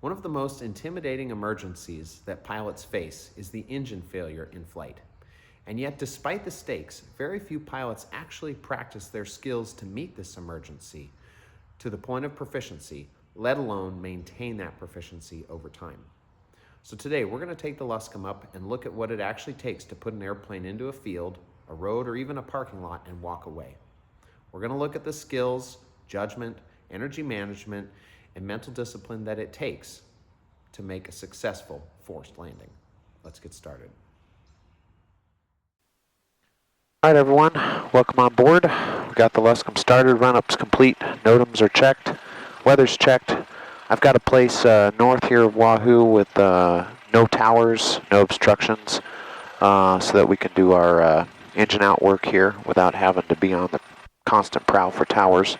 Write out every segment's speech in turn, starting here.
One of the most intimidating emergencies that pilots face is the engine failure in flight. And yet, despite the stakes, very few pilots actually practice their skills to meet this emergency to the point of proficiency, let alone maintain that proficiency over time. So today, we're going to take the Luscombe up and look at what it actually takes to put an airplane into a field, a road, or even a parking lot and walk away. We're going to look at the skills, judgment, energy management, and mental discipline that it takes to make a successful forced landing. Let's get started. All right, everyone, welcome on board. We got the Luscombe started, run-up's complete, NOTAMs are checked, weather's checked. I've got a place north here of Wahoo with no towers, no obstructions, so that we can do our engine out work here without having to be on the constant prowl for towers.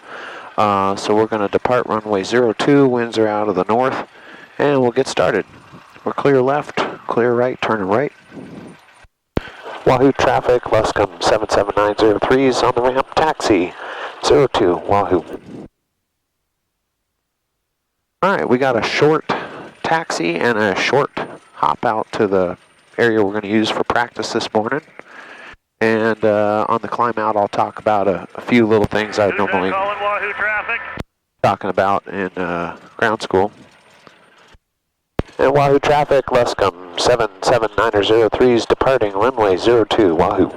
So we're going to depart runway 02, winds are out of the north, and we'll get started. We're clear left, clear right, turning right. Wahoo traffic, Luscombe 77903 is on the ramp, taxi 02, Wahoo. Alright, we got a short taxi and a short hop out to the area we're going to use for practice this morning. And on the climb out, I'll talk about a few little things I normally talking about in ground school. And Wahoo traffic, Luscombe 77903 is departing runway 02, Wahoo.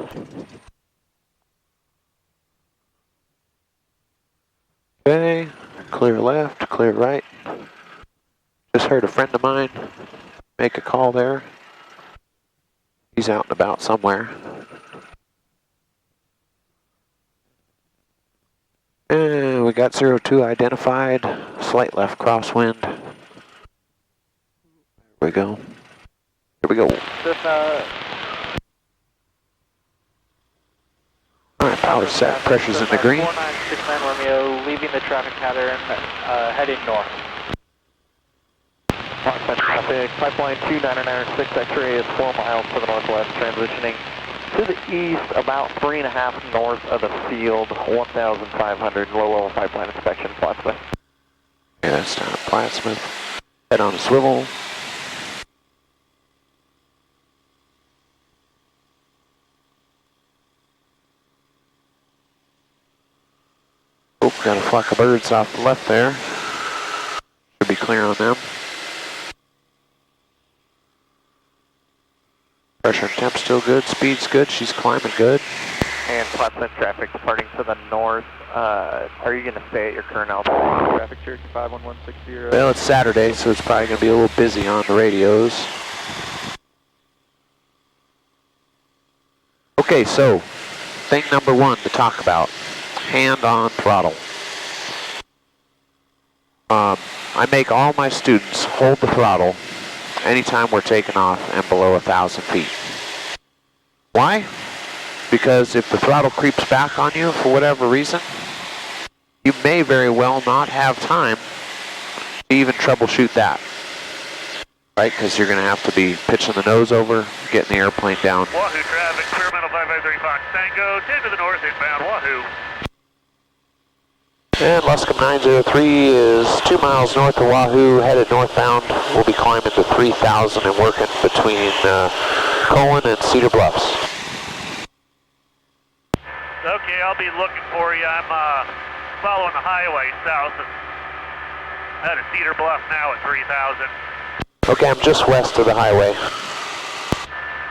Okay, clear left, clear right. Just heard a friend of mine make a call there. He's out and about somewhere. And we got 02 identified, slight left crosswind. Here we go. Here we go. Alright, power set, pressure's in the green. 4969 Romeo, leaving the traffic pattern, heading north. Traffic, pipeline 2996, X-ray is 4 miles to the northwest, transitioning to the east, about 3.5 north of the field, 1,500, low-level pipeline inspection, Plattsmouth. Yeah, that's down at Plattsmouth. Head on a swivel. Oh, got a flock of birds off the left there. Should be clear on them. Pressure and temp still good, speed's good, she's climbing good. And Plattsmouth traffic departing to the north. Are you going to stay at your current altitude? Traffic Cherokee 51160. Well, it's Saturday, so it's probably going to be a little busy on the radios. Okay, so thing number one to talk about, hand on throttle. I make all my students hold the throttle anytime we're taking off and below 1,000 feet. Why? Because if the throttle creeps back on you for whatever reason, you may very well not have time to even troubleshoot that. Right? Because you're going to have to be pitching the nose over, getting the airplane down. Wahoo traffic, clear mental 5530 Fox Tango, 10 to the north, inbound Wahoo. And Luscombe 903 is 2 miles north of Wahoo, headed northbound. We'll be climbing to 3,000 and working between Cohen and Cedar Bluffs. Okay, I'll be looking for you. I'm following the highway south and out of Cedar Bluff now at 3,000. Okay, I'm just west of the highway.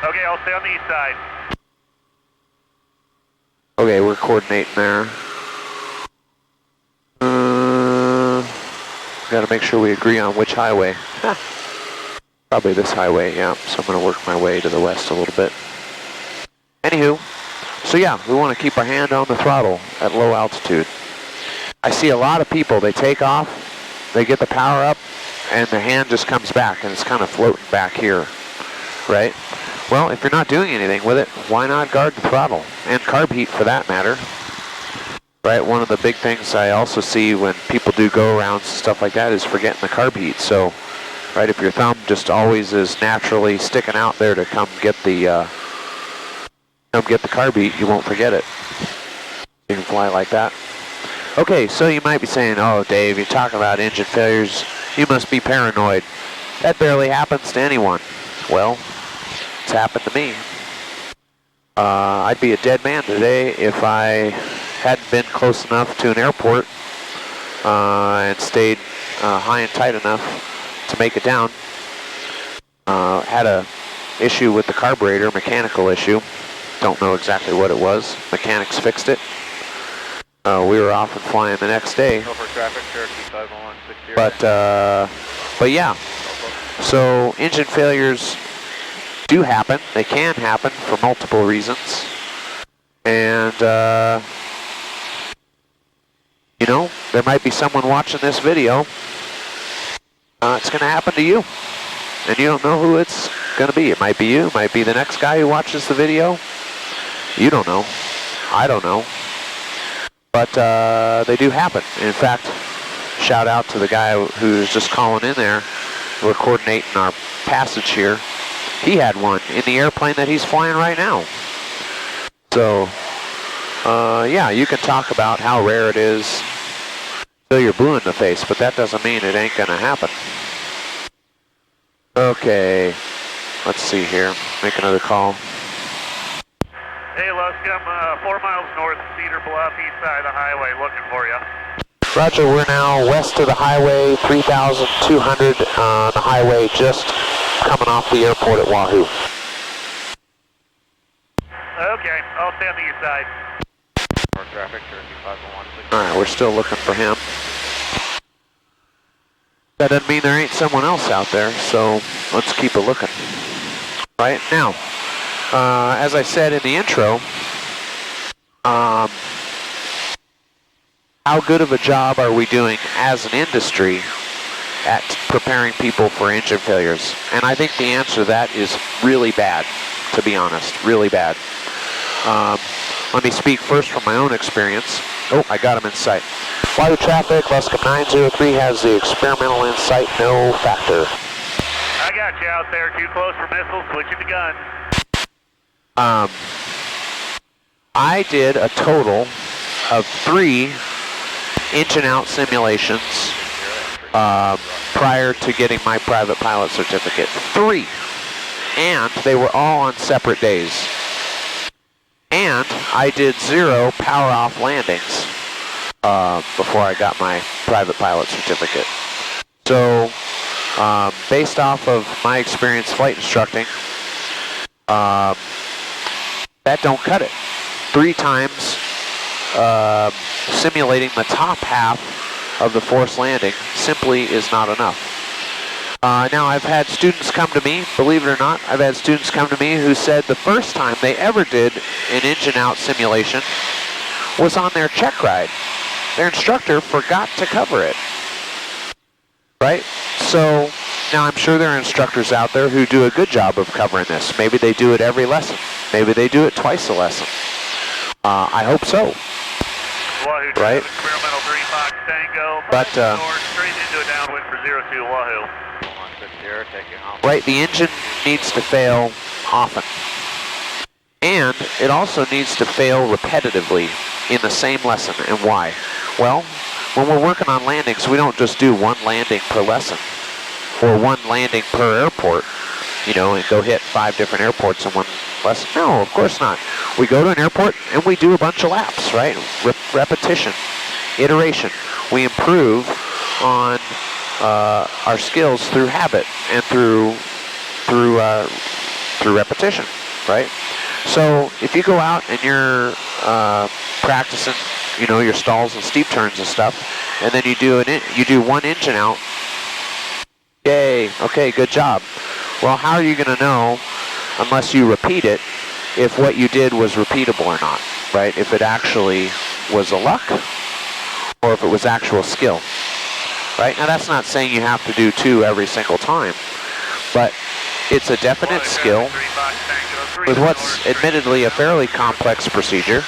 Okay, I'll stay on the east side. Okay, we're coordinating there. Got to make sure we agree on which highway. Probably this highway, yeah. So I'm going to work my way to the west a little bit. Anywho, so yeah, we want to keep our hand on the throttle at low altitude. I see a lot of people, they take off, they get the power up, and their hand just comes back, and it's kind of floating back here, right? Well, if you're not doing anything with it, why not guard the throttle? And carb heat for that matter. Right, one of the big things I also see when people do go-arounds and stuff like that is forgetting the carb heat. So, right, if your thumb just always is naturally sticking out there to come get the carb heat, you won't forget it. You can fly like that. Okay, so you might be saying, oh, Dave, you're talking about engine failures. You must be paranoid. That barely happens to anyone. Well, it's happened to me. I'd be a dead man today if I hadn't been close enough to an airport and stayed high and tight enough to make it down. Had a issue with the carburetor, mechanical issue. Don't know exactly what it was. Mechanics fixed it. We were off and flying the next day. Over traffic, Cherokee 51160. But yeah. So engine failures do happen. They can happen for multiple reasons. And, you know, there might be someone watching this video. It's going to happen to you. And you don't know who it's going to be. It might be you. It might be the next guy who watches the video. You don't know. I don't know. But they do happen. In fact, shout out to the guy who's just calling in there. We're coordinating our passage here. He had one in the airplane that he's flying right now. So, yeah, you can talk about how rare it is till you're blue in the face, but that doesn't mean it ain't gonna happen. Okay, let's see here. Make another call. Hey, Luscombe, 4 miles north of Cedar Bluff, east side of the highway, looking for you. Roger, we're now west of the highway, 3,200 on the highway, just coming off the airport at Wahoo. Okay, I'll stay on the east side. More traffic, Cherokee 51160. All right, we're still looking for him. That doesn't mean there ain't someone else out there, so let's keep a looking. Right now, as I said in the intro, how good of a job are we doing as an industry at preparing people for engine failures? And I think the answer to that is really bad, to be honest, really bad. Let me speak first from my own experience. Oh, I got him in sight. Wahoo traffic, Luscombe 903 has the experimental in sight, no factor. I got you out there, too close for missiles, switching to guns. I did a total of 3 engine out simulations prior to getting my private pilot certificate. 3. And they were all on separate days. And I did 0 power off landings before I got my private pilot certificate. So based off of my experience flight instructing, that don't cut it. 3 times simulating the top half of the forced landing simply is not enough. Now I've had students come to me, believe it or not, I've had students come to me who said the first time they ever did an engine out simulation was on their check ride. Their instructor forgot to cover it. Right? So now I'm sure there are instructors out there who do a good job of covering this. Maybe they do it every lesson. Maybe they do it twice a lesson. I hope so. Wahoo, right? Experimental 3 Fox Tango, But north, straight into a downwind for 02 Wahoo. Right, the engine needs to fail often. And it also needs to fail repetitively in the same lesson. And why? Well, when we're working on landings, we don't just do 1 landing per lesson or 1 landing per airport, you know, and go hit 5 different airports in 1 lesson. No, of course not. We go to an airport and we do a bunch of laps, right? Repetition, iteration. We improve on our skills through habit and through repetition, right? So if you go out and you're practicing, you know, your stalls and steep turns and stuff, and then you do 1 engine out, yay, okay, good job. Well, how are you going to know, unless you repeat it, if what you did was repeatable or not, right? If it actually was a luck or if it was actual skill. Right? Now that's not saying you have to do 2 every single time, but it's a definite skill with what's admittedly a fairly complex procedure,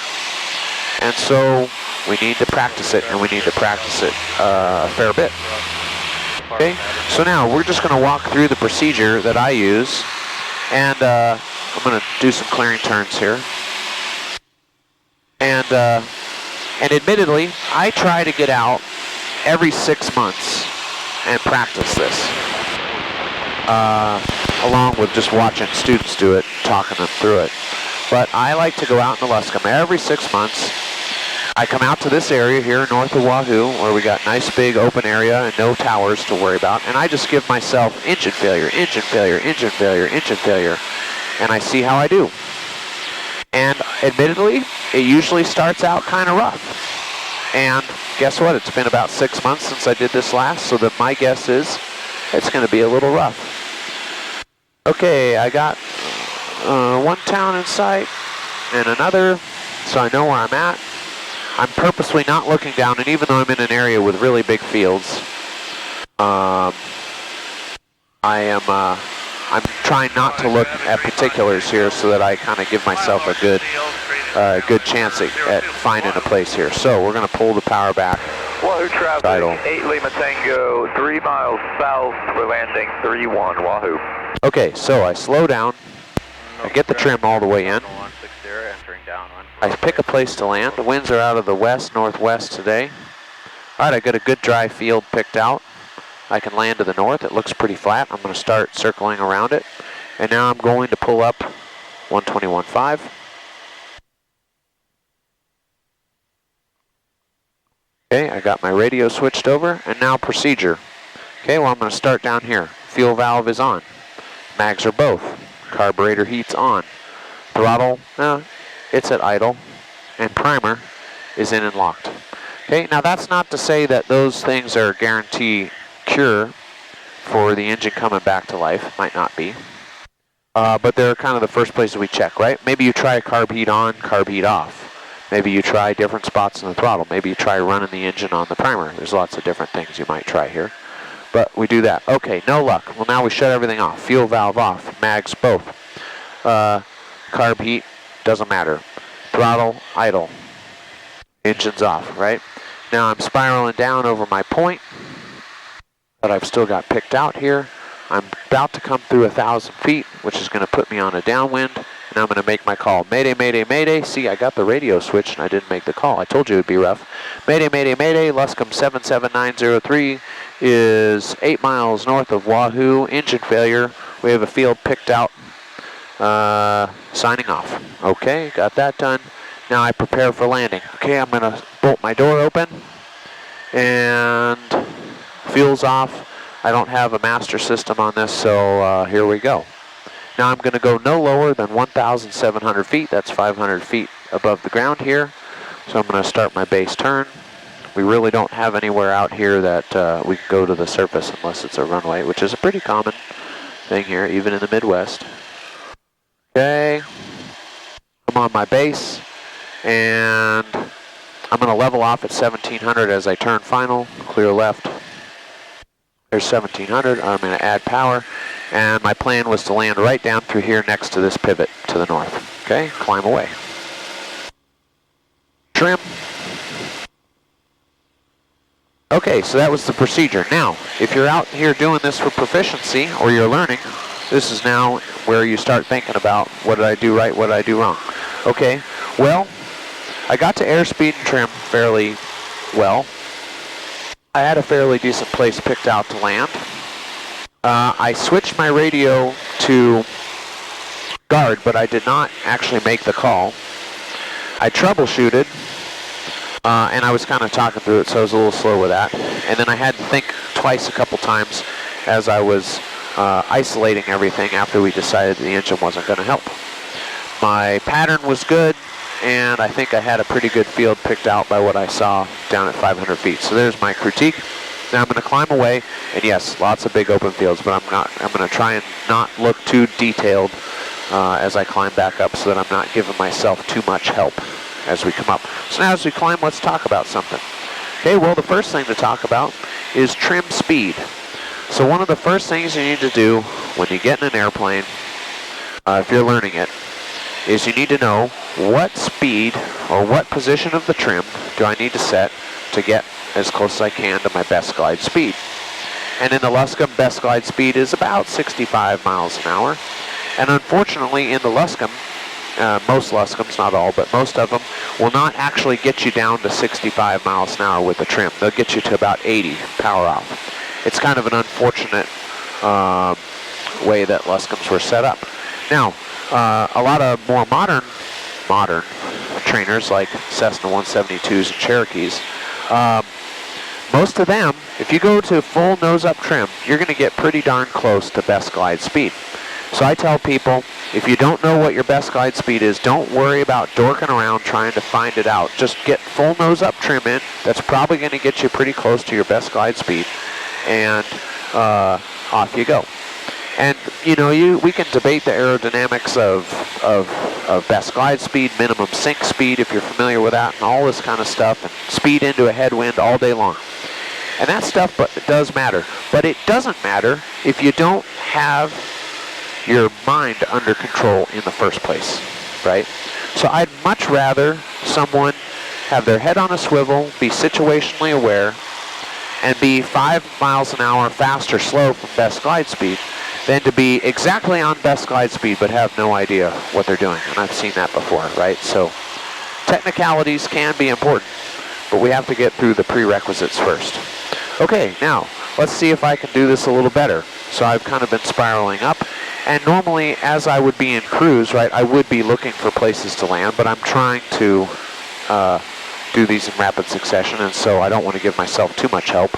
and so we need to practice it, and we need to practice it a fair bit. Okay, so now we're just going to walk through the procedure that I use, and I'm going to do some clearing turns here. And admittedly, I try to get out every 6 months and practice this. Along with just watching students do it, talking them through it. But I like to go out in the Luscombe every 6 months. I come out to this area here north of Wahoo, where we got nice big open area and no towers to worry about, and I just give myself engine failure, engine failure, engine failure, engine failure, and I see how I do. And admittedly, it usually starts out kind of rough. And guess what? It's been about 6 months since I did this last, so that my guess is it's going to be a little rough. Okay, I got one town in sight and another, so I know where I'm at. I'm purposely not looking down, and even though I'm in an area with really big fields, I'm trying not to look at particulars here so that I kind of give myself a good chance at finding a place here. So we're going to pull the power back. Wahoo traffic, Idle. 8 Lima Tango, 3 miles south, we're landing 3-1 Wahoo. Okay, so I slow down, I get the trim all the way in, I pick a place to land. The winds are out of the west-northwest today. Alright, I got a good dry field picked out. I can land to the north. It looks pretty flat. I'm going to start circling around it. And now I'm going to pull up 121.5. Okay, I got my radio switched over, and now procedure. Okay, well I'm going to start down here. Fuel valve is on. Mags are both. Carburetor heat's on. Throttle, it's at idle, and primer is in and locked. Okay, now that's not to say that those things are a guarantee cure for the engine coming back to life. Might not be. But they're kind of the first places we check, right? Maybe you try carb heat on, carb heat off. Maybe you try different spots in the throttle. Maybe you try running the engine on the primer. There's lots of different things you might try here. But we do that. Okay, no luck. Well, now we shut everything off. Fuel valve off. Mags both. Carb heat, doesn't matter. Throttle, idle. Engine's off, right? Now I'm spiraling down over my point, but I've still got picked out here. I'm about to come through 1,000 feet, which is going to put me on a downwind, and I'm going to make my call. Mayday, mayday, mayday. See, I got the radio switched, and I didn't make the call. I told you it would be rough. Mayday, mayday, mayday. Luscombe 77903 is 8 miles north of Wahoo. Engine failure. We have a field picked out. Signing off. Okay, got that done. Now I prepare for landing. Okay, I'm going to bolt my door open, and fuel's off. I don't have a master system on this, so here we go. Now I'm going to go no lower than 1,700 feet. That's 500 feet above the ground here. So I'm going to start my base turn. We really don't have anywhere out here that we can go to the surface unless it's a runway, which is a pretty common thing here, even in the Midwest. Okay, I'm on my base, and I'm going to level off at 1,700 as I turn final, clear left. There's 1,700, I'm going to add power, and my plan was to land right down through here next to this pivot to the north. Okay, climb away. Trim. Okay, so that was the procedure. Now, if you're out here doing this for proficiency, or you're learning, this is now where you start thinking about, what did I do right, what did I do wrong? Okay, well, I got to airspeed and trim fairly well. I had a fairly decent place picked out to land. I switched my radio to guard, but I did not actually make the call. I troubleshooted, and I was kind of talking through it, so I was a little slow with that. And then I had to think twice a couple times as I was isolating everything after we decided the engine wasn't going to help. My pattern was good, and I think I had a pretty good field picked out by what I saw down at 500 feet. So there's my critique. Now I'm going to climb away, and yes, lots of big open fields, but I'm going to try and not look too detailed as I climb back up so that I'm not giving myself too much help as we come up. So now as we climb, let's talk about something. Okay, well, the first thing to talk about is trim speed. So one of the first things you need to do when you get in an airplane, if you're learning it, is you need to know what speed or what position of the trim do I need to set to get as close as I can to my best glide speed. And in the Luscombe, best glide speed is about 65 miles an hour. And unfortunately, in the Luscombe, most Luscombes, not all, but most of them, will not actually get you down to 65 miles an hour with the trim. They'll get you to about 80 power off. it's kind of an unfortunate way that Luscombes were set up. Now, a lot of more modern trainers like Cessna 172s and Cherokees, most of them, if you go to full nose-up trim, you're going to get pretty darn close to best glide speed. So I tell people, if you don't know what your best glide speed is, don't worry about dorking around trying to find it out. Just get full nose-up trim in. That's probably going to get you pretty close to your best glide speed, and off you go. And you know, we can debate the aerodynamics of best glide speed, minimum sink speed, if you're familiar with that, and all this kind of stuff, and speed into a headwind all day long. And that stuff does matter. But it doesn't matter if you don't have your mind under control in the first place, right? So I'd much rather someone have their head on a swivel, be situationally aware, and be 5 miles an hour fast or slow from best glide speed than to be exactly on best glide speed but have no idea what they're doing. And I've seen that before, right? So technicalities can be important, but we have to get through the prerequisites first. Okay, now let's see if I can do this a little better. So I've kind of been spiraling up, and normally as I would be in cruise, right, I would be looking for places to land, but I'm trying to do these in rapid succession, and so I don't want to give myself too much help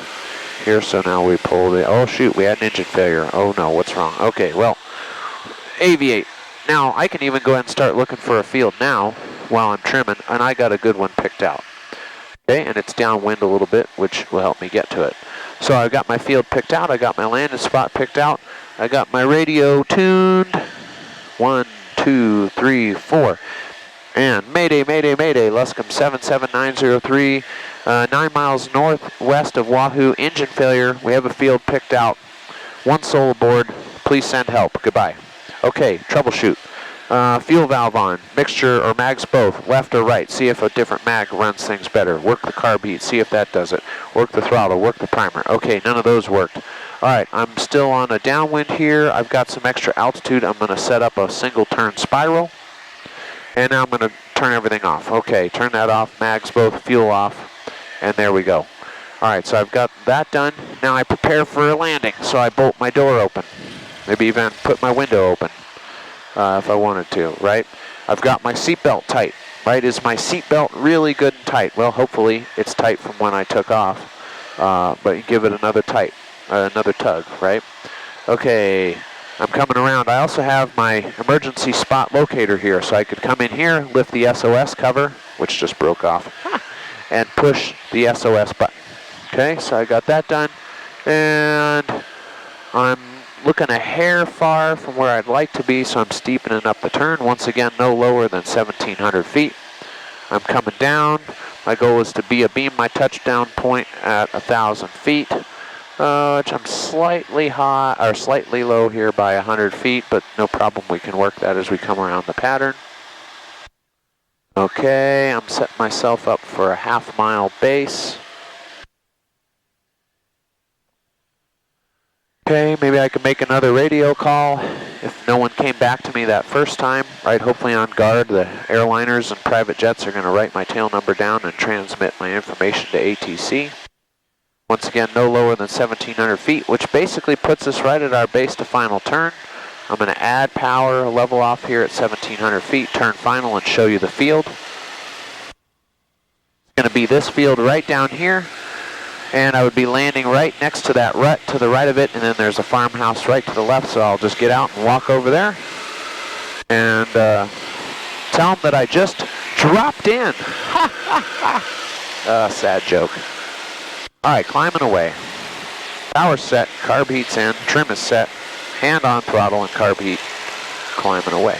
here. So now we pull the, oh shoot, we had an engine failure. Oh no, what's wrong? Okay, well, aviate. Now I can even go ahead and start looking for a field now while I'm trimming, and I got a good one picked out. Okay, and it's downwind a little bit, which will help me get to it. So I've got my field picked out, I got my landing spot picked out, I got my radio tuned. 1, 2, 3, 4. And mayday, mayday, mayday, Luscombe 77903, 9 miles northwest of Wahoo, engine failure. We have a field picked out. 1 soul aboard. Please send help. Goodbye. Okay, troubleshoot. Fuel valve on, mixture or mags both, left or right. See if a different mag runs things better. Work the carb heat, see if that does it. Work the throttle, work the primer. Okay, none of those worked. All right, I'm still on a downwind here. I've got some extra altitude. I'm going to set up a single turn spiral. And now I'm going to turn everything off. Okay, turn that off, mags both, fuel off, and there we go. All right, so I've got that done. Now I prepare for a landing, so I bolt my door open. Maybe even put my window open if I wanted to, right? I've got my seatbelt tight, right? Is my seatbelt really good and tight? Well, hopefully it's tight from when I took off, but you give it another tug, right? Okay. I'm coming around. I also have my emergency spot locator here, so I could come in here, lift the SOS cover, which just broke off, and push the SOS button. Okay, so I got that done, and I'm looking a hair far from where I'd like to be, so I'm steepening up the turn. Once again, no lower than 1,700 feet. I'm coming down. My goal is to beam my touchdown point at 1,000 feet. Which I'm slightly high or slightly low here by 100 feet, but no problem. We can work that as we come around the pattern. Okay, I'm setting myself up for a half-mile base. Okay, maybe I can make another radio call if no one came back to me that first time. Right, hopefully on guard, the airliners and private jets are going to write my tail number down and transmit my information to ATC. Once again, no lower than 1,700 feet, which basically puts us right at our base to final turn. I'm going to add power, level off here at 1,700 feet, turn final, and show you the field. It's going to be this field right down here, and I would be landing right next to that rut to the right of it, and then there's a farmhouse right to the left, so I'll just get out and walk over there and tell them that I just dropped in. Sad joke. All right, climbing away. Power set, carb heat's in, trim is set, hand on throttle and carb heat, climbing away.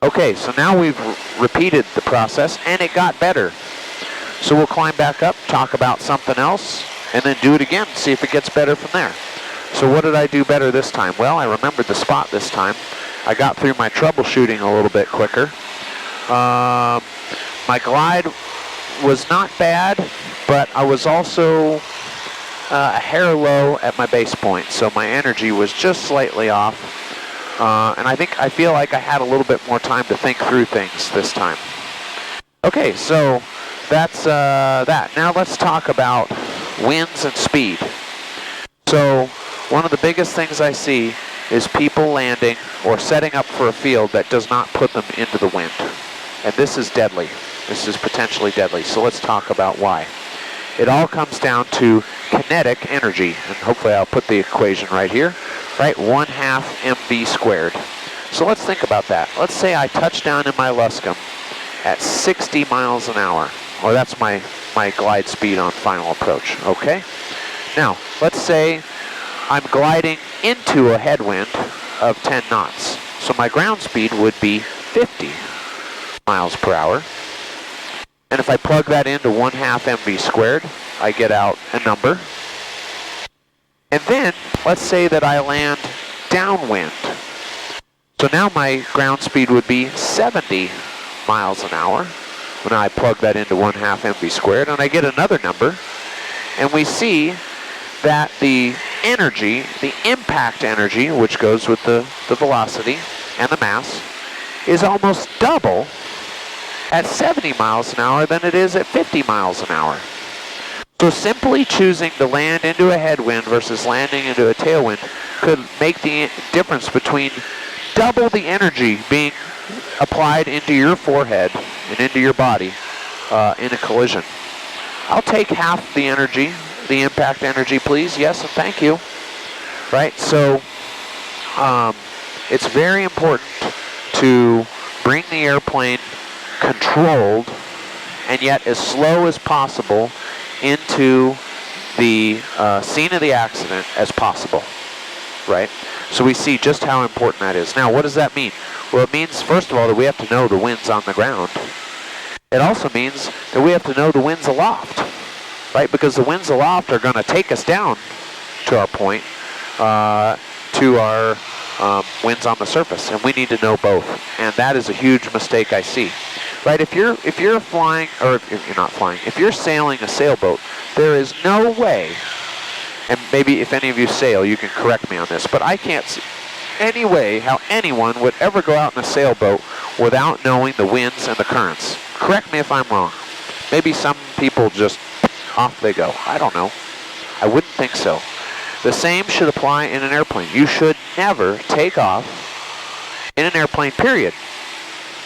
Okay, so now we've repeated the process and it got better. So we'll climb back up, talk about something else, and then do it again, see if it gets better from there. So what did I do better this time? Well, I remembered the spot this time. I got through my troubleshooting a little bit quicker. My glide was not bad, but I was also a hair low at my base point, so my energy was just slightly off. And I feel like I had a little bit more time to think through things this time. Okay, so that's that. Now let's talk about winds and speed. So one of the biggest things I see is people landing or setting up for a field that does not put them into the wind. And this is deadly. This is potentially deadly. So let's talk about why. It all comes down to kinetic energy. And hopefully I'll put the equation right here. Right, 1/2 mv squared. So let's think about that. Let's say I touch down in my Luscombe at 60 miles an hour. Or that's my glide speed on final approach, okay? Now, let's say I'm gliding into a headwind of 10 knots. So my ground speed would be 50 miles per hour. And if I plug that into 1/2 mv squared, I get out a number. And then, let's say that I land downwind. So now my ground speed would be 70 miles an hour when I plug that into 1/2 mv squared, and I get another number. And we see that the energy, the impact energy, which goes with the velocity and the mass, is almost double at 70 miles an hour than it is at 50 miles an hour. So simply choosing to land into a headwind versus landing into a tailwind could make the difference between double the energy being applied into your forehead and into your body in a collision. I'll take half the energy, the impact energy, please. Yes, and thank you. Right, so it's very important to bring the airplane controlled and yet as slow as possible into the scene of the accident as possible, right? So we see just how important that is. Now, what does that mean? Well, it means, first of all, that we have to know the winds on the ground. It also means that we have to know the winds aloft, right? Because the winds aloft are going to take us down to our point, to our winds on the surface, and we need to know both. And that is a huge mistake I see. Right, if you're flying, or if you're not flying, if you're sailing a sailboat, there is no way, and maybe if any of you sail, you can correct me on this, but I can't see any way how anyone would ever go out in a sailboat without knowing the winds and the currents. Correct me if I'm wrong. Maybe some people just, off they go. I don't know. I wouldn't think so. The same should apply in an airplane. You should never take off in an airplane, period.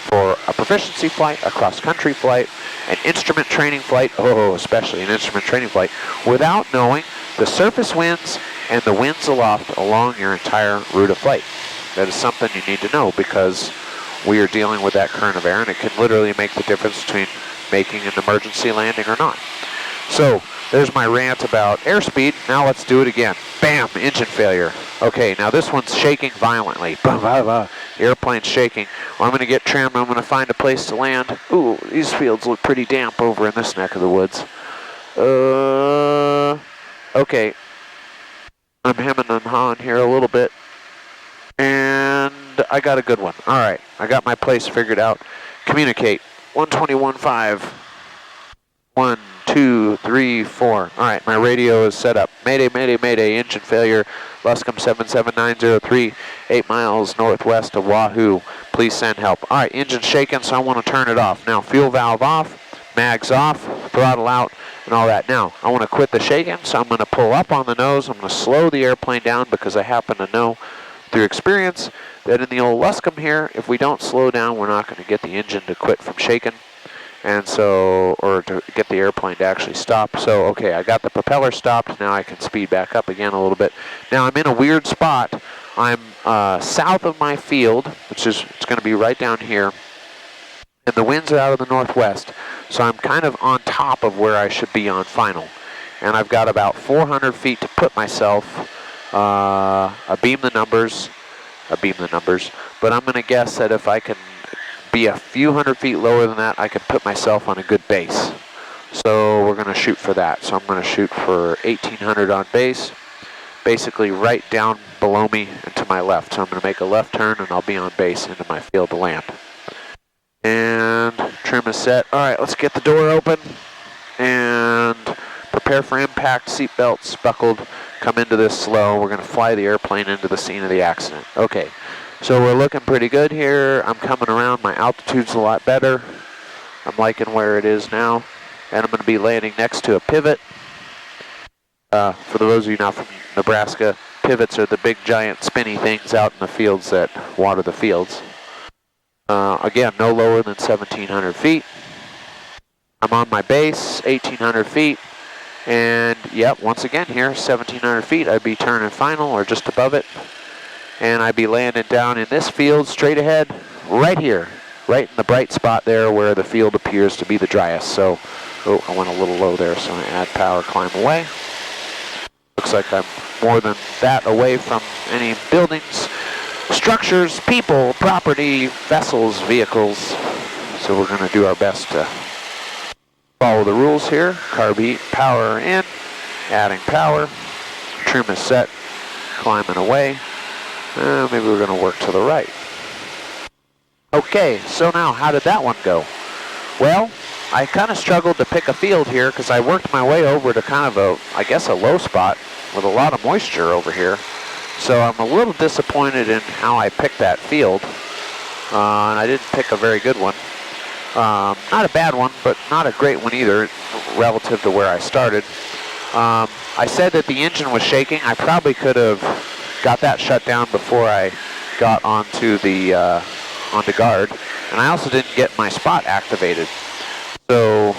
For a proficiency flight, a cross-country flight, an instrument training flight, especially an instrument training flight, without knowing the surface winds and the winds aloft along your entire route of flight. That is something you need to know because we are dealing with that current of air and it can literally make the difference between making an emergency landing or not. So, there's my rant about airspeed. Now let's do it again. Bam! Engine failure. Okay, now this one's shaking violently. The airplane's shaking. Well, I'm going to get trim. I'm going to find a place to land. Ooh, these fields look pretty damp over in this neck of the woods. Okay. I'm hemming and hawing here a little bit. And I got a good one. All right, I got my place figured out. Communicate. 121.5. 1, 2, 3, 4. All right, my radio is set up. Mayday, mayday, mayday, engine failure. Luscombe 77903, 8 miles northwest of Wahoo. Please send help. All right, engine's shaking, so I want to turn it off. Now, fuel valve off, mags off, throttle out, and all that. Now, I want to quit the shaking, so I'm going to pull up on the nose. I'm going to slow the airplane down because I happen to know through experience that in the old Luscombe here, if we don't slow down, we're not going to get the engine to quit from shaking. And so, or to get the airplane to actually stop. So, okay, I got the propeller stopped. Now I can speed back up again a little bit. Now I'm in a weird spot. I'm south of my field, which is, it's going to be right down here. And the winds are out of the northwest. So I'm kind of on top of where I should be on final. And I've got about 400 feet to put myself, beam the numbers. But I'm going to guess that if I can be a few hundred feet lower than that, I can put myself on a good base. So we're going to shoot for that. So I'm going to shoot for 1800 on base, basically right down below me and to my left. So I'm going to make a left turn and I'll be on base into my field to land. And trim is set. All right, let's get the door open and prepare for impact. Seat belts buckled. Come into this slow. We're going to fly the airplane into the scene of the accident. Okay. So we're looking pretty good here. I'm coming around. My altitude's a lot better. I'm liking where it is now. And I'm going to be landing next to a pivot. For those of you not from Nebraska, pivots are the big giant spinny things out in the fields that water the fields. Again, no lower than 1,700 feet. I'm on my base, 1,800 feet. And yep, once again here, 1,700 feet, I'd be turning final or just above it. And I'd be landing down in this field straight ahead, right here, right in the bright spot there where the field appears to be the driest. So, oh, I went a little low there, so I'm gonna add power, climb away. Looks like I'm more than that away from any buildings, structures, people, property, vessels, vehicles. So we're gonna do our best to follow the rules here. Carb heat, power in, adding power, trim is set, climbing away. Maybe we're going to work to the right. Okay, so now how did that one go? Well, I kind of struggled to pick a field here because I worked my way over to kind of I guess a low spot with a lot of moisture over here. So I'm a little disappointed in how I picked that field. And I didn't pick a very good one. Not a bad one, but not a great one either relative to where I started. I said that the engine was shaking. I probably could have got that shut down before I got onto guard, and I also didn't get my spot activated. So,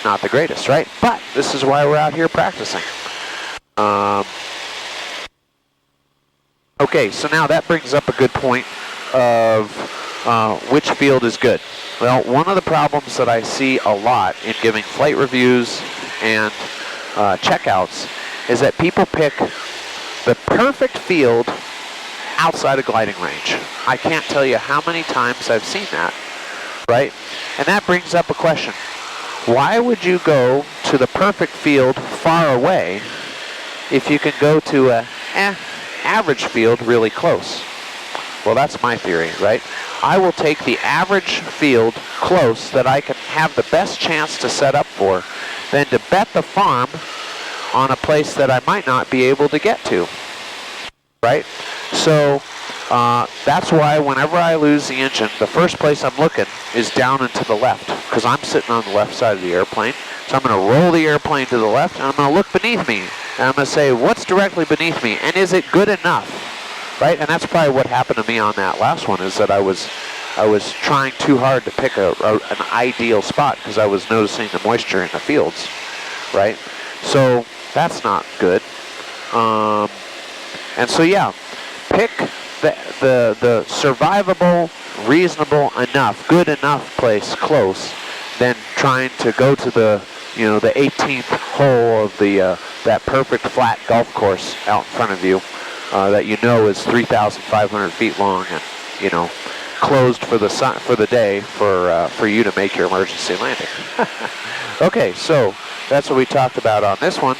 not the greatest, right? But this is why we're out here practicing. Okay, so now that brings up a good point of which field is good. Well, one of the problems that I see a lot in giving flight reviews and checkouts is that people pick the perfect field outside of gliding range. I can't tell you how many times I've seen that, right? And that brings up a question. Why would you go to the perfect field far away if you can go to a average field really close? Well, that's my theory, right? I will take the average field close that I can have the best chance to set up for than to bet the farm on a place that I might not be able to get to, right? So that's why whenever I lose the engine, the first place I'm looking is down and to the left, because I'm sitting on the left side of the airplane. So I'm going to roll the airplane to the left, and I'm going to look beneath me, and I'm going to say, what's directly beneath me, and is it good enough, right? And that's probably what happened to me on that last one, is that I was trying too hard to pick an ideal spot because I was noticing the moisture in the fields, right? So that's not good. And so yeah, pick the survivable, reasonable enough, good enough place close, than trying to go to the the 18th hole of that perfect flat golf course out in front of you that is 3,500 feet long and closed for the day for you to make your emergency landing. Okay, so that's what we talked about on this one.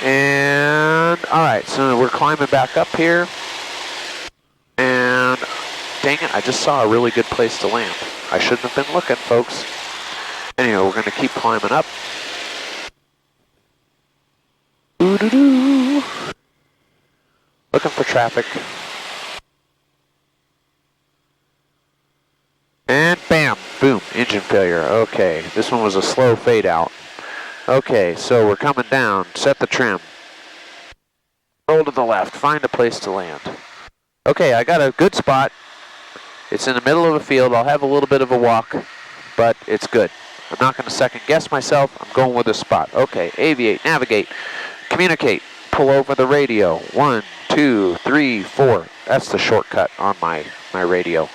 And all right, so we're climbing back up here. And dang it, I just saw a really good place to land. I shouldn't have been looking, folks. Anyway, we're going to keep climbing up. Doo-doo-doo. Looking for traffic. And bam, boom, engine failure. Okay, this one was a slow fade out. Okay, so we're coming down, set the trim. Roll to the left, find a place to land. Okay, I got a good spot. It's in the middle of a field. I'll have a little bit of a walk, but it's good. I'm not going to second guess myself. I'm going with a spot. Okay, aviate, navigate, communicate, pull over the radio. 1, 2, 3, 4. That's the shortcut on my radio.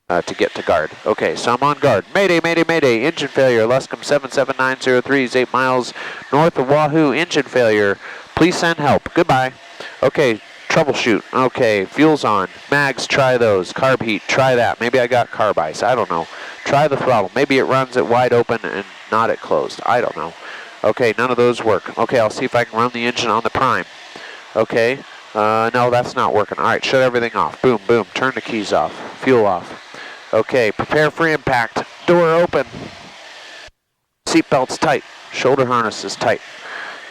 To get to guard. Okay, so I'm on guard. Mayday, mayday, mayday. Engine failure. Luscombe 77903 is 8 miles north of Wahoo. Engine failure. Please send help. Goodbye. Okay, troubleshoot. Okay, fuel's on. Mags, try those. Carb heat, try that. Maybe I got carb ice. I don't know. Try the throttle. Maybe it runs it wide open and not at closed. I don't know. Okay, none of those work. Okay, I'll see if I can run the engine on the prime. Okay, no, that's not working. All right, shut everything off. Boom, boom. Turn the keys off. Fuel off. Okay, prepare for impact. Door open. Seatbelt's tight. Shoulder harness is tight.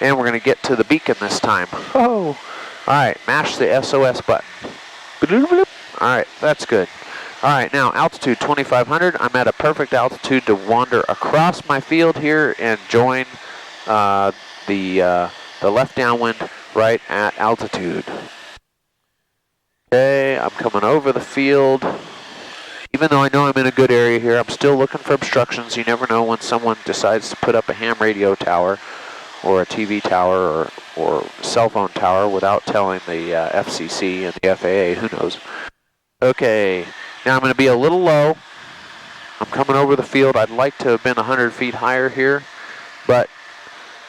And we're going to get to the beacon this time. Oh! Alright, mash the SOS button. Alright, that's good. Alright, now altitude 2,500. I'm at a perfect altitude to wander across my field here and join the the left downwind, right at altitude. Okay, I'm coming over the field. Even though I know I'm in a good area here, I'm still looking for obstructions. You never know when someone decides to put up a ham radio tower or a TV tower or cell phone tower without telling the FCC and the FAA, who knows. Okay, now I'm going to be a little low. I'm coming over the field. I'd like to have been 100 feet higher here, but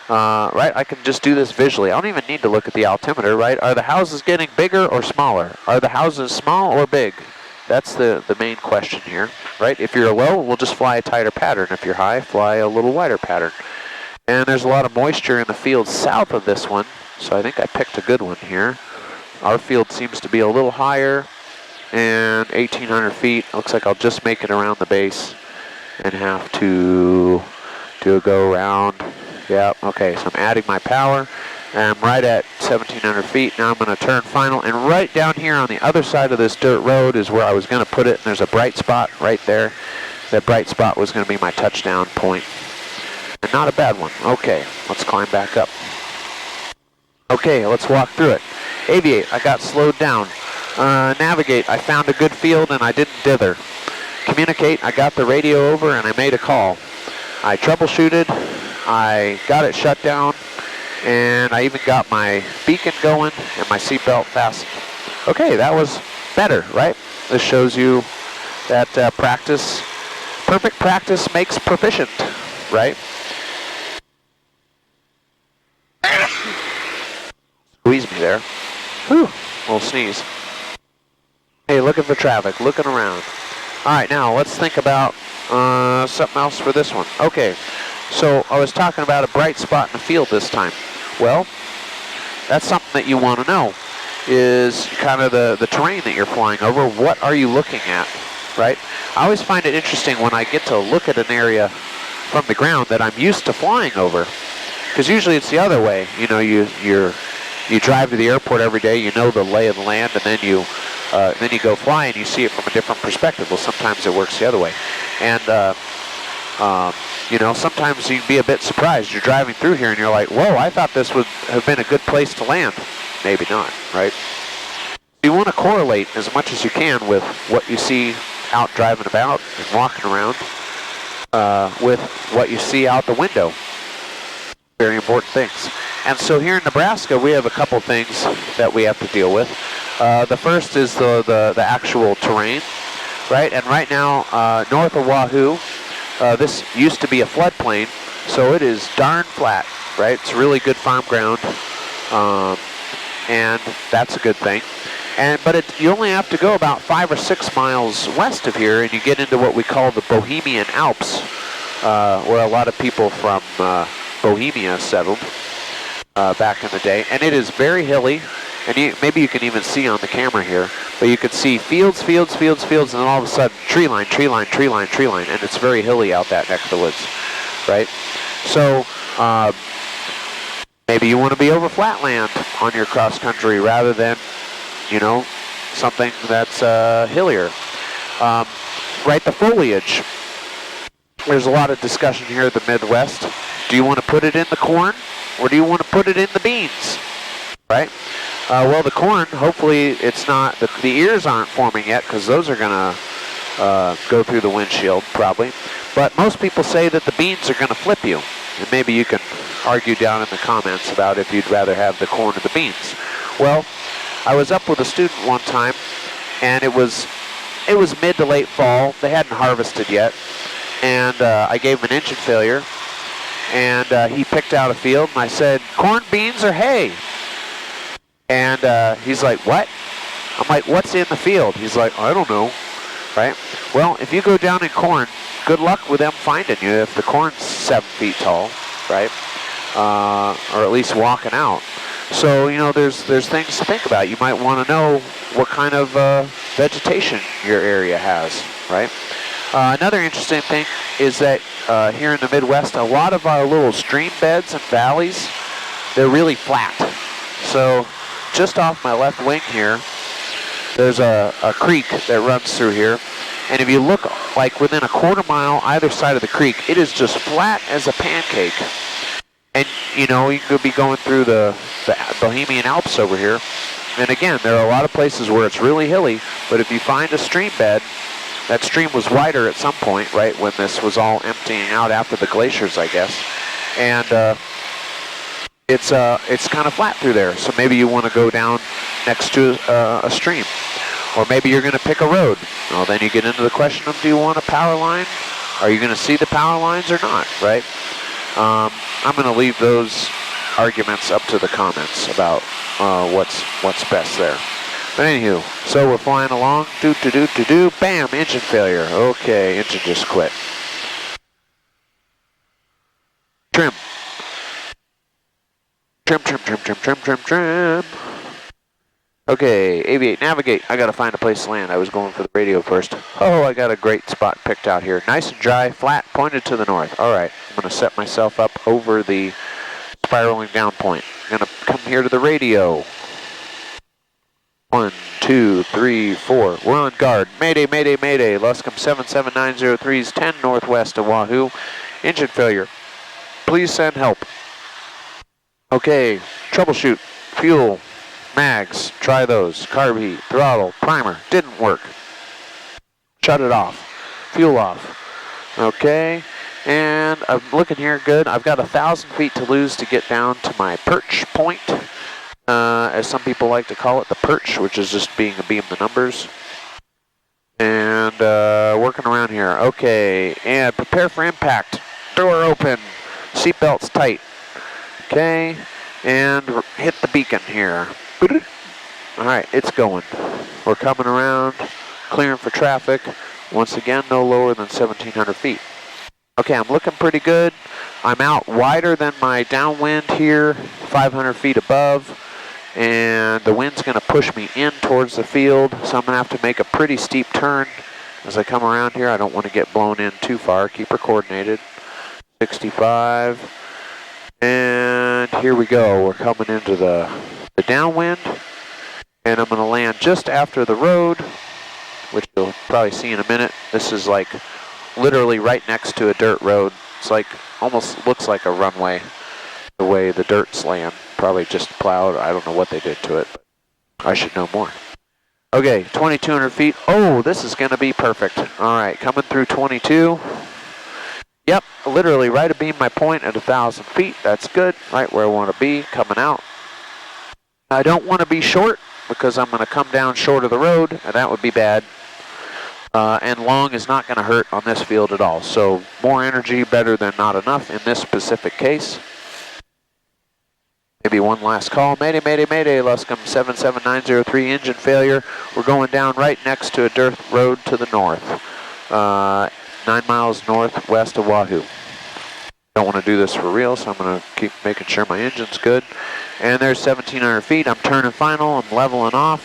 right, I can just do this visually. I don't even need to look at the altimeter, right? Are the houses getting bigger or smaller? Are the houses small or big? That's the main question here, right? If you're low, we'll just fly a tighter pattern. If you're high, fly a little wider pattern. And there's a lot of moisture in the field south of this one, so I think I picked a good one here. Our field seems to be a little higher, and 1,800 feet. Looks like I'll just make it around the base and have to do a go around. Yeah, okay, so I'm adding my power, and I'm right at 1,700 feet. Now I'm going to turn final, and right down here on the other side of this dirt road is where I was going to put it, and there's a bright spot right there. That bright spot was going to be my touchdown point. And not a bad one. Okay, let's climb back up. Okay, let's walk through it. Aviate, I got slowed down. Navigate, I found a good field and I didn't dither. Communicate, I got the radio over and I made a call. I troubleshooted, I got it shut down, and I even got my beacon going and my seatbelt fastened. Okay, that was better, right? This shows you that perfect practice makes proficient, right? Squeeze me there. Whew, little sneeze. Hey, looking for traffic, looking around. All right, now let's think about something else for this one. Okay, so I was talking about a bright spot in the field this time. Well, that's something that you want to know, is kind of the terrain that you're flying over. What are you looking at, right? I always find it interesting when I get to look at an area from the ground that I'm used to flying over, because usually it's the other way. You know, you drive to the airport every day, you know the lay of the land, and then you go fly and you see it from a different perspective. Well, sometimes it works the other way. And, you know, sometimes you can be a bit surprised. You're driving through here and you're like, whoa, I thought this would have been a good place to land. Maybe not, right? You want to correlate as much as you can with what you see out driving about and walking around with what you see out the window. Very important things. And so here in Nebraska, we have a couple things that we have to deal with. The first is the actual terrain, right? And right now, north of Wahoo, this used to be a floodplain, so it is darn flat, right? It's really good farm ground, and that's a good thing. But you only have to go about 5 or 6 miles west of here, and you get into what we call the Bohemian Alps, where a lot of people from Bohemia settled back in the day. And it is very hilly, and maybe you can even see on the camera here, but you can see fields, fields, fields, fields, and then all of a sudden tree line, tree line, tree line, tree line, and it's very hilly out that neck of the woods, right? So maybe you want to be over flatland on your cross country rather than, you know, something that's hillier. Right, the foliage. There's a lot of discussion here in the Midwest. Do you want to put it in the corn, or do you want to put it in the beans, right? Well, the corn, hopefully it's not, the ears aren't forming yet, because those are going to go through the windshield, probably. But most people say that the beans are going to flip you. And maybe you can argue down in the comments about if you'd rather have the corn or the beans. Well, I was up with a student one time, and it was mid to late fall. They hadn't harvested yet. And I gave him an engine failure. And he picked out a field, and I said, corn, beans, or hay? And he's like, what? I'm like, what's in the field? He's like, I don't know, right? Well, if you go down in corn, good luck with them finding you if the corn's 7 feet tall, right? Or at least walking out. So, you know, there's things to think about. You might want to know what kind of vegetation your area has, right? Another interesting thing is that here in the Midwest, a lot of our little stream beds and valleys, they're really flat. So just off my left wing here, there's a creek that runs through here. And if you look like within a quarter mile either side of the creek, it is just flat as a pancake. and you know, you could be going through the Bohemian Alps over here. And again, there are a lot of places where it's really hilly, but if you find a stream bed, that stream was wider at some point, right, when this was all emptying out after the glaciers, I guess. And it's kind of flat through there, so maybe you want to go down next to a stream. Or maybe you're going to pick a road. Well, then you get into the question of, do you want a power line? Are you going to see the power lines or not, right? I'm going to leave those arguments up to the comments about what's best there. But anywho, so we're flying along, bam, engine failure. Okay, engine just quit. Trim. Trim. Okay, aviate, navigate. I gotta find a place to land. I was going for the radio first. Oh, I got a great spot picked out here. Nice and dry, flat, pointed to the north. All right, I'm gonna set myself up over the spiraling down point. I'm gonna come here to the radio. 1, 2, 3, 4. We're on guard. Mayday, mayday, mayday. Luscombe 77903 is 10 northwest of Wahoo. Engine failure. Please send help. Okay, troubleshoot. Fuel. Mags, try those. Carb heat, throttle, primer, didn't work. Shut it off. Fuel off. Okay, and I'm looking here good. I've got 1,000 feet to lose to get down to my perch point, as some people like to call it, the perch, which is just being a beam the numbers. And working around here. Okay, and prepare for impact. Door open. Seatbelts tight. Okay, and hit the beacon here. Alright, it's going. We're coming around, clearing for traffic. Once again, no lower than 1,700 feet. Okay, I'm looking pretty good. I'm out wider than my downwind here, 500 feet above. And the wind's going to push me in towards the field, so I'm going to have to make a pretty steep turn as I come around here. I don't want to get blown in too far. Keep her coordinated. 65. And here we go. We're coming into the downwind, and I'm going to land just after the road, which you'll probably see in a minute. This is like literally right next to a dirt road. It's like, almost looks like a runway, the way the dirt's laying. Probably just plowed. I don't know what they did to it, but I should know more. Okay, 2,200 feet. Oh, this is going to be perfect. All right, coming through 22. Yep, literally right abeam my point at 1,000 feet. That's good, right where I want to be, coming out. I don't want to be short because I'm going to come down short of the road, and that would be bad. And long is not going to hurt on this field at all. So more energy, better than not enough in this specific case. Maybe one last call. Mayday, mayday, mayday. Luscombe 77903, engine failure. We're going down right next to a dirt road to the north. 9 miles northwest of Wahoo. Don't want to do this for real, so I'm going to keep making sure my engine's good. And there's 1,700 feet. I'm turning final. I'm leveling off.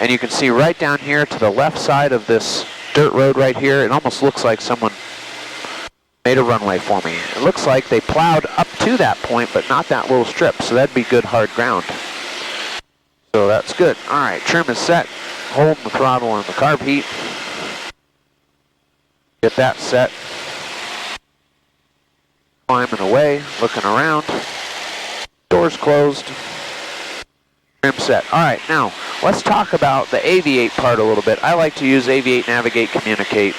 And you can see right down here to the left side of this dirt road right here, it almost looks like someone made a runway for me. It looks like they plowed up to that point, but not that little strip, so that'd be good hard ground. So that's good. All right, trim is set. Holding the throttle and the carb heat. Get that set. Climbing away, looking around. Doors closed. Trim set. All right, now let's talk about the aviate part a little bit. I like to use aviate, navigate, communicate,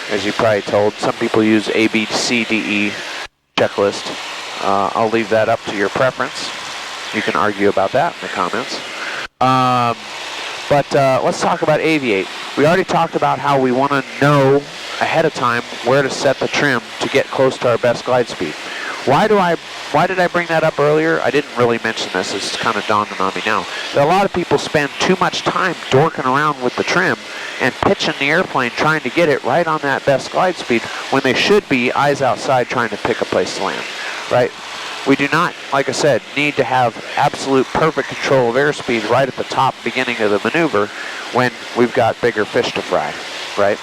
as you probably told. Some people use A, B, C, D, E checklist. I'll leave that up to your preference. You can argue about that in the comments. But let's talk about aviate. We already talked about how we want to know ahead of time where to set the trim to get close to our best glide speed. Why did I bring that up earlier? I didn't really mention this. It's kind of dawning on me now. That a lot of people spend too much time dorking around with the trim and pitching the airplane trying to get it right on that best glide speed when they should be eyes outside trying to pick a place to land, right? We do not, like I said, need to have absolute perfect control of airspeed right at the top beginning of the maneuver when we've got bigger fish to fry, right?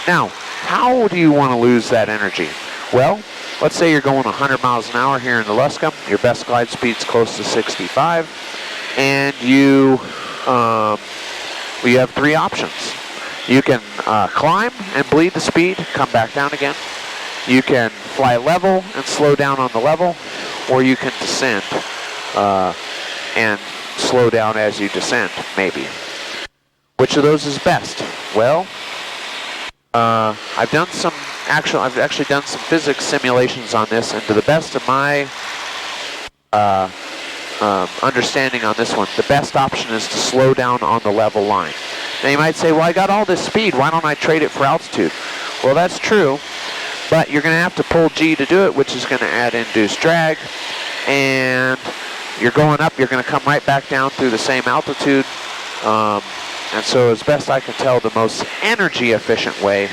Now, how do you want to lose that energy? Well, let's say you're going 100 miles an hour here in the Luscombe. Your best glide speed's close to 65, and you have three options. You can climb and bleed the speed, come back down again. You can fly level and slow down on the level, or you can descend and slow down as you descend, maybe. Which of those is best? Well, I've actually done some physics simulations on this, and to the best of my understanding on this one, the best option is to slow down on the level line. Now you might say, well, I got all this speed, why don't I trade it for altitude? Well, that's true, but you're going to have to pull G to do it, which is going to add induced drag, and you're going up, you're going to come right back down through the same altitude, and so as best I can tell, the most energy efficient way,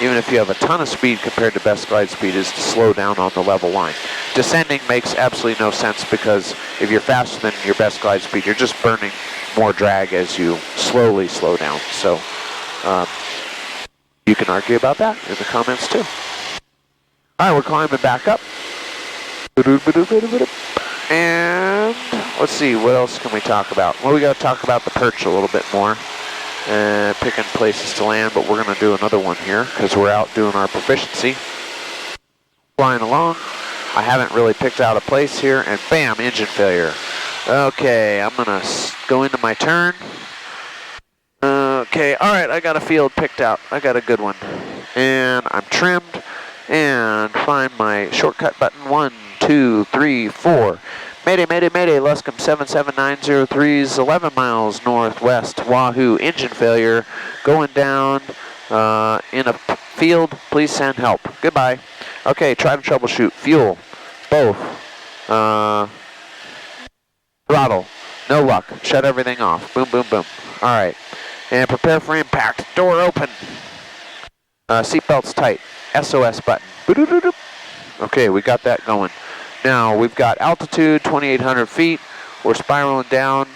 even if you have a ton of speed compared to best glide speed, is to slow down on the level line. Descending makes absolutely no sense, because if you're faster than your best glide speed, you're just burning more drag as you slowly slow down. So you can argue about that in the comments too. All right, we're climbing back up. And let's see, what else can we talk about? Well, we got to talk about the perch a little bit more. Picking places to land, but we're going to do another one here because we're out doing our proficiency. Flying along. I haven't really picked out a place here, and bam, engine failure. Okay, I'm going to go into my turn. Okay, all right, I got a field picked out. I got a good one. And I'm trimmed, and find my shortcut button. 1, 2, 3, 4. Mayday, mayday, mayday, Luscombe 77903 is 11 miles northwest, Wahoo, engine failure, going down in a field, please send help. Goodbye. Okay, try to troubleshoot. Fuel, both. Throttle, no luck. Shut everything off. Boom, boom, boom. All right, and prepare for impact. Door open. Seatbelts tight. SOS button. Okay, we got that going. Now, we've got altitude, 2,800 feet. We're spiraling down,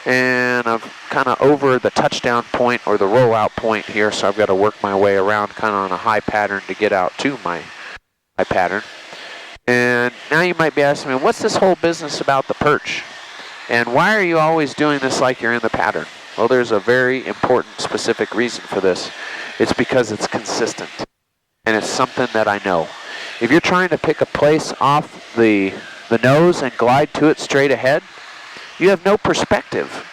and I'm kind of over the touchdown point or the rollout point here, so I've got to work my way around kind of on a high pattern to get out to my high pattern. And now you might be asking me, what's this whole business about the perch? And why are you always doing this like you're in the pattern? Well, there's a very important, specific reason for this. It's because it's consistent, and it's something that I know. If you're trying to pick a place off the nose and glide to it straight ahead, you have no perspective.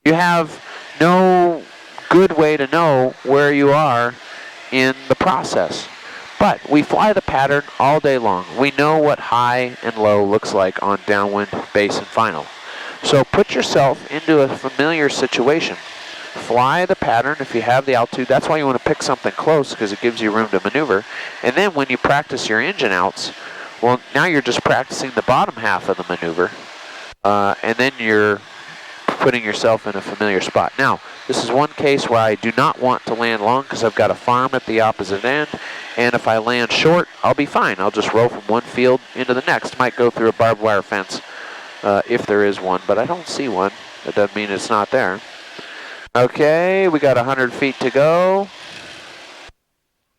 You have no good way to know where you are in the process. But we fly the pattern all day long. We know what high and low looks like on downwind, base, and final. So put yourself into a familiar situation. Fly the pattern if you have the altitude. That's why you want to pick something close, because it gives you room to maneuver. And then when you practice your engine outs, well, now you're just practicing the bottom half of the maneuver. And then you're putting yourself in a familiar spot. Now, this is one case where I do not want to land long because I've got a farm at the opposite end. And if I land short, I'll be fine. I'll just roll from one field into the next. Might go through a barbed wire fence if there is one, but I don't see one. That doesn't mean it's not there. Okay, we got 100 feet to go.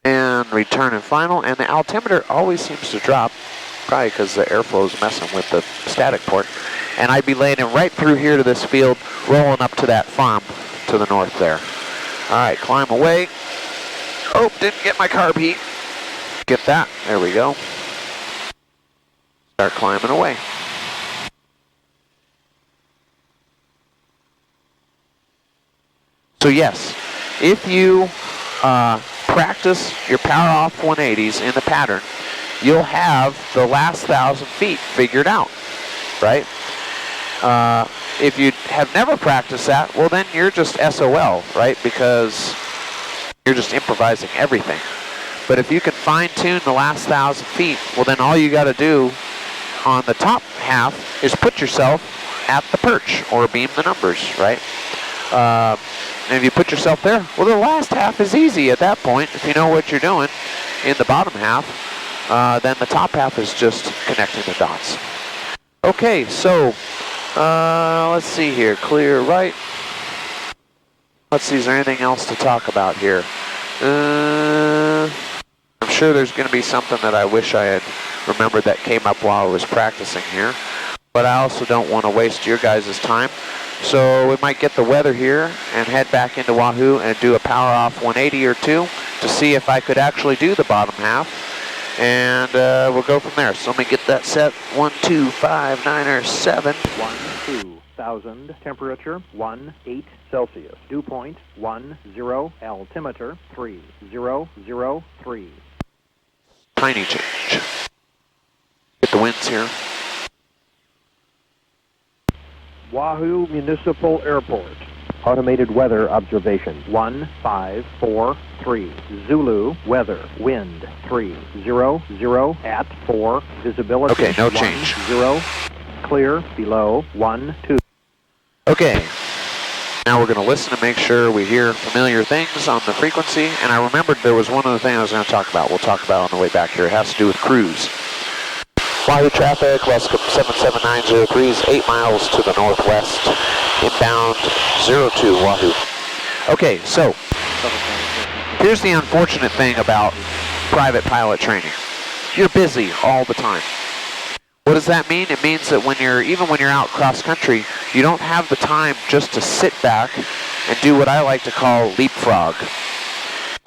And return and final. And the altimeter always seems to drop, probably because the airflow is messing with the static port. And I'd be landing right through here to this field, rolling up to that farm to the north there. All right, climb away. Oh, didn't get my carb heat. Get that. There we go. Start climbing away. So yes, if you practice your power off 180s in the pattern, you'll have the last 1,000 feet figured out, right? If you have never practiced that, well then you're just SOL, right? Because you're just improvising everything. But if you can fine-tune the last 1,000 feet, well then all you got to do on the top half is put yourself at the perch or beam the numbers, right? And if you put yourself there, well, the last half is easy at that point. If you know what you're doing in the bottom half, then the top half is just connecting the dots. Okay, so let's see here. Clear right. Let's see, is there anything else to talk about here? I'm sure there's going to be something that I wish I had remembered that came up while I was practicing here. But I also don't want to waste your guys' time. So we might get the weather here and head back into Wahoo and do a power off 180 or two to see if I could actually do the bottom half. and we'll go from there. So let me get that set. 1259er7. 12,000 temperature 18 Celsius. Dew point 10. Altimeter 3003. Tiny change. Get the winds here. Wahoo Municipal Airport. Automated weather observation 1543. Zulu weather wind 300 at 4. Visibility. Okay, no change. 10. Clear below 12. Okay. Now we're going to listen to make sure we hear familiar things on the frequency. And I remembered there was one other thing I was going to talk about. We'll talk about on the way back here. It has to do with cruise. Wahoo traffic, Luscombe 77903 is 8 miles to the northwest, inbound 02 Wahoo. Okay, so here's the unfortunate thing about private pilot training. You're busy all the time. What does that mean? It means that even when you're out cross country, you don't have the time just to sit back and do what I like to call leapfrog.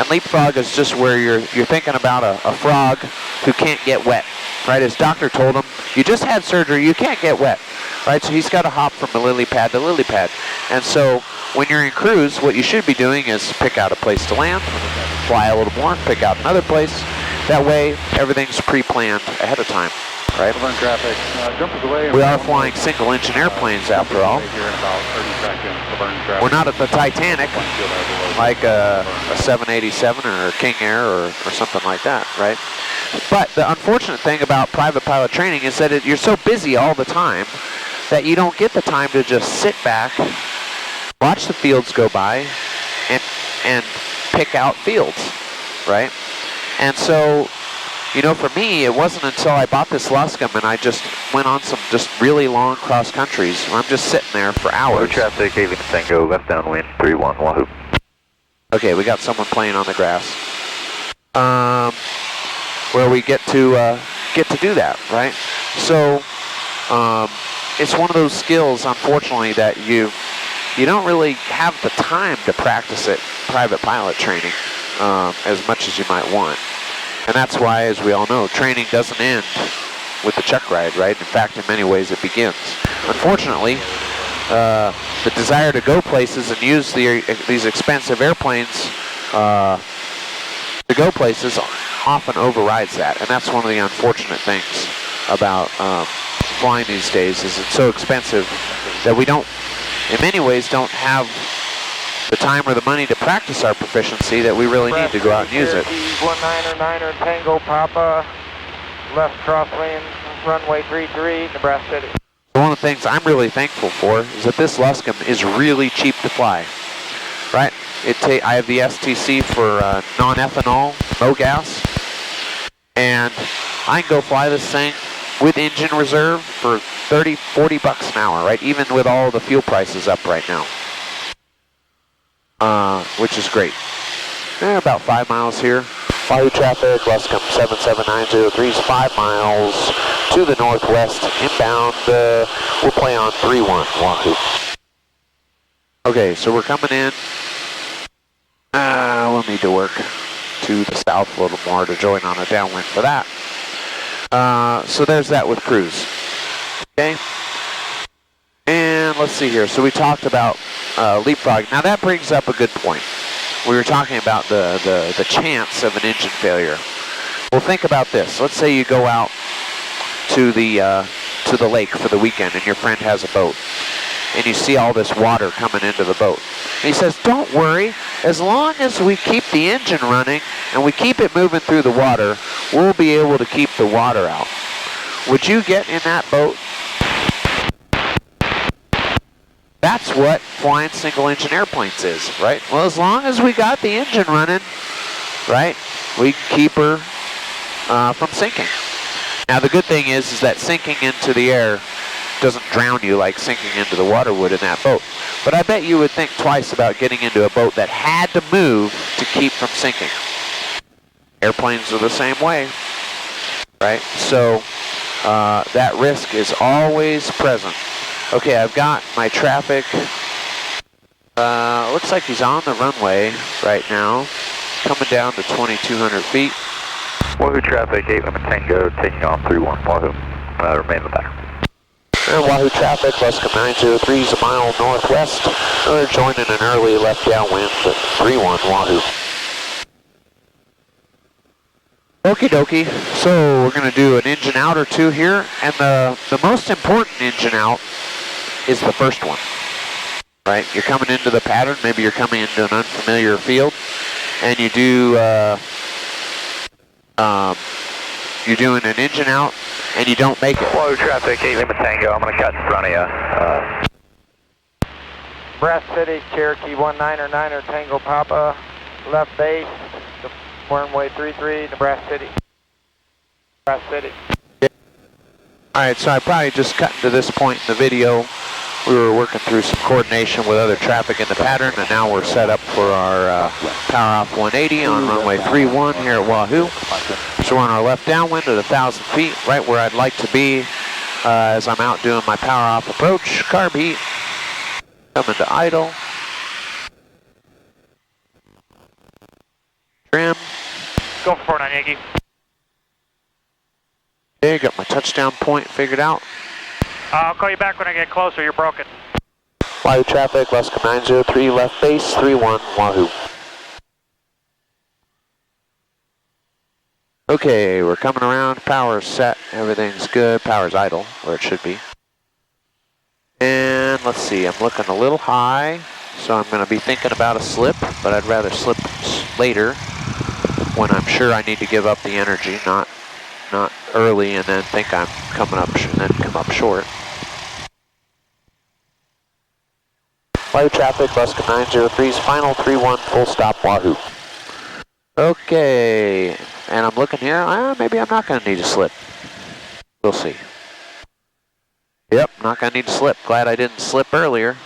And leapfrog is just where you're thinking about a frog who can't get wet. Right, his doctor told him, you just had surgery, you can't get wet. Right, so he's got to hop from a lily pad to lily pad. And so when you're in cruise, what you should be doing is pick out a place to land, fly a little more, pick out another place. That way, everything's pre-planned ahead of time. Right? Traffic. Jump is away. We are flying single-engine airplanes after all. Here in about 30 seconds. We're not at the Titanic, like a 787 or a King Air or something like that, right? But the unfortunate thing about private pilot training is that you're so busy all the time that you don't get the time to just sit back, watch the fields go by, and pick out fields, right? And so, you know, for me, it wasn't until I bought this Luscombe and I just went on some just really long cross countries where I'm just sitting there for hours. Traffic, aviation Tango, left downwind 31 Wahoo. Okay, we got someone playing on the grass. Where we get to do that, right? So it's one of those skills, unfortunately, that you don't really have the time to practice it private pilot training as much as you might want. And that's why, as we all know, training doesn't end with the check ride, right? In fact, in many ways, it begins. Unfortunately, the desire to go places and use these expensive airplanes to go places often overrides that, and that's one of the unfortunate things about flying these days. Is it's so expensive that we don't, in many ways, don't have the time or the money to practice our proficiency that we really need to go out and use it. 19er Tango Papa, left crosswind, runway 33, Nebraska City. One of the things I'm really thankful for is that this Luscombe is really cheap to fly, right? I have the STC for non-ethanol, no gas, and I can go fly this thing with engine reserve for 30, 40 bucks an hour, right? Even with all the fuel prices up right now, which is great. About 5 miles here. Wahoo traffic, Luscombe 77903 is 5 miles to the northwest, inbound. We'll play on 31 Wahoo. Okay, so we're coming in. We'll need to work to the south a little more to join on a downwind for that. So there's that with cruise. Okay. And let's see here. So we talked about leapfrog. Now that brings up a good point. We were talking about the chance of an engine failure. Well, think about this. Let's say you go out to the lake for the weekend and your friend has a boat. And you see all this water coming into the boat. And he says, don't worry, as long as we keep the engine running and we keep it moving through the water, we'll be able to keep the water out. Would you get in that boat? That's what flying single-engine airplanes is, right? Well, as long as we got the engine running, right, we can keep her from sinking. Now, the good thing is that sinking into the air doesn't drown you like sinking into the water would in that boat. But I bet you would think twice about getting into a boat that had to move to keep from sinking. Airplanes are the same way, right? So that risk is always present. Okay, I've got my traffic. Looks like he's on the runway right now, coming down to 2,200 feet. Wahoo traffic, 8 limit Tango, taking off 31 Wahoo. Remain in the pattern. And Wahoo traffic, Luscombe 903 is a mile northwest. We're joining an early left downwind at 31 Wahoo. Okie dokie, so we're going to do an engine out or two here, and the most important engine out is the first one, right? You're coming into the pattern, maybe you're coming into an unfamiliar field, and you do, you're doing an engine out, and you don't make it. Wahoo traffic, 8 limit Tango, I'm going to cut in front of you. Brass City, Cherokee 199er Tango Papa, left base, runway 33, Nebraska City. Nebraska City. Alright, so I probably just cut to this point in the video. We were working through some coordination with other traffic in the pattern, and now we're set up for our power off 180 on runway 31 here at Wahoo. So we're on our left downwind at 1,000 feet, right where I'd like to be as I'm out doing my power off approach. Carb heat, coming to idle. Trim. Go for 49 Yankee. Okay, got my touchdown point figured out. I'll call you back when I get closer, you're broken. Wahoo traffic, Luscombe 903, left base, 31 Wahoo. Okay, we're coming around, power's set, everything's good, power's idle, where it should be. And let's see, I'm looking a little high, so I'm going to be thinking about a slip, but I'd rather slip later when I'm sure I need to give up the energy, not early and then think I'm coming up and then come up short. Wahoo traffic, Luscombe 903's final 31 full stop Wahoo. Okay, and I'm looking here, maybe I'm not going to need to slip. We'll see. Yep, not going to need to slip. Glad I didn't slip earlier.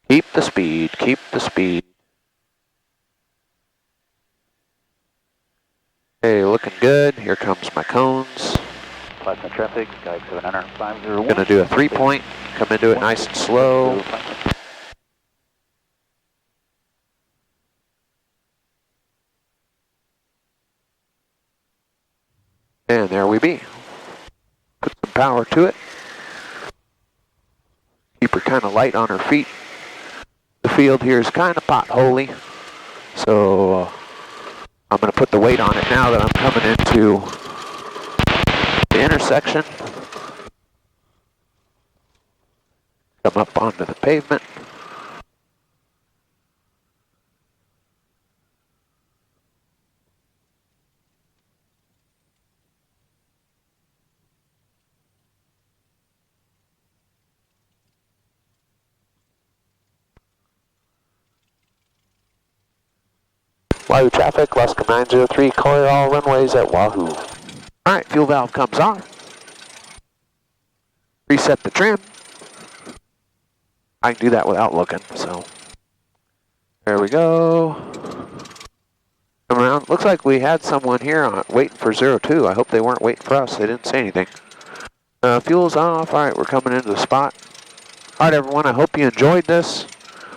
Keep the speed, keep the speed. Okay, looking good. Here comes my cones. Pleasant traffic, Sky 750. Gonna do a 3-point, come into it nice and slow. And there we be. Put some power to it. Keep her kind of light on her feet. The field here is kind of potholy, so I'm going to put the weight on it now that I'm coming into the intersection. Come up onto the pavement. Wahoo traffic, Luscombe 903, clear all runways at Wahoo. Alright, fuel valve comes on. Reset the trim. I can do that without looking, so. There we go. Come around. Looks like we had someone here waiting for 02. I hope they weren't waiting for us. They didn't say anything. Fuel's off. Alright, we're coming into the spot. Alright, everyone, I hope you enjoyed this.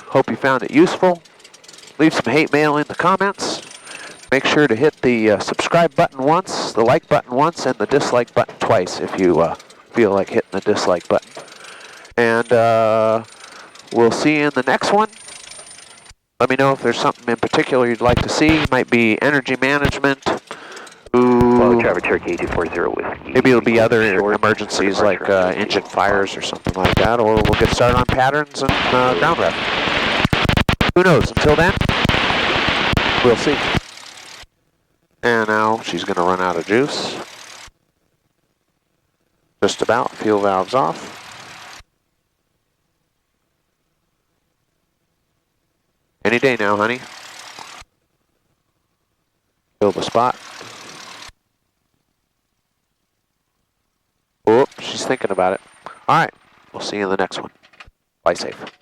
Hope you found it useful. Leave some hate mail in the comments. Make sure to hit the subscribe button once, the like button once, and the dislike button twice if you feel like hitting the dislike button. And we'll see you in the next one. Let me know if there's something in particular you'd like to see. Might be energy management. Ooh, Traffic Cherokee 240 Whiskey. maybe it'll be other emergencies like engine fires or something like that, or we'll get started on patterns and ground rep. Who knows? Until then, we'll see. And now she's going to run out of juice. Just about. Fuel valve's off. Any day now, honey. Fill the spot. Oh, she's thinking about it. All right. We'll see you in the next one. Fly safe.